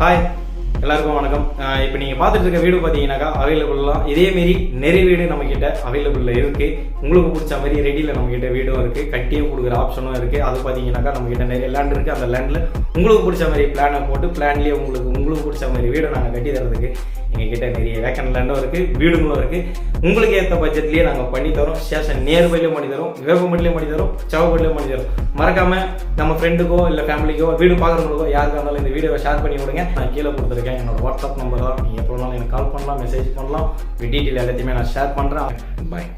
Hi எல்லாருக்கும் வணக்கம். இப்போ நீங்கள் பார்த்துட்டு இருக்க வீடு பார்த்தீங்கன்னாக்கா அவைலபிள்லாம் இதேமாரி நிறைய வீடு நம்மக்கிட்ட அவைலபிளில் இருக்குது. உங்களுக்கு பிடிச்ச மாதிரி ரெடியில் நம்மக்கிட்ட வீடும் இருக்குது, கட்டியும் கொடுக்குற ஆப்ஷனும் இருக்குது. அது பார்த்தீங்கன்னாக்கா நம்மக்கிட்ட நிறைய லேண்ட் இருக்குது. அந்த லேண்டில் உங்களுக்கு பிடிச்ச மாதிரி பிளானை போட்டு பிளான்லேயே உங்களுக்கு பிடிச்ச மாதிரி வீடை நாங்கள் கட்டி தரதுக்கு எங்ககிட்ட நிறைய வேக்கன் லேண்டும் இருக்குது, வீடுங்களும் இருக்குது. உங்களுக்கு ஏற்ற பட்ஜெட்லேயே நாங்கள் பண்ணித்தரோம். ஸ்டேஷன் நியர்பைலையும் பண்ணித்தரோம், வேப்பம்பட்டிலையும் பண்ணித்தரோம், சவப்பட்டிலையும் பண்ணித்தரோம். மறக்காமல் நம்ம ஃப்ரெண்டுக்கோ இல்லை ஃபேமிலிக்கோ வீடு பார்க்குறவங்களுக்கோ யாருக்காக இருந்தாலும் இந்த வீடியோவை ஷேர் பண்ணி விடுங்க. நான் கீழே கொடுத்துருக்கேன் என்னோட வாட்ஸ்அப் நம்பர் தான். நீங்கள் எப்போ வேணாலும் எனக்கு கால் பண்ணலாம், மெசேஜ் பண்ணலாம். டீட்டெயில் எல்லாத்தையுமே நான் ஷேர் பண்ணுறேன். பாய்.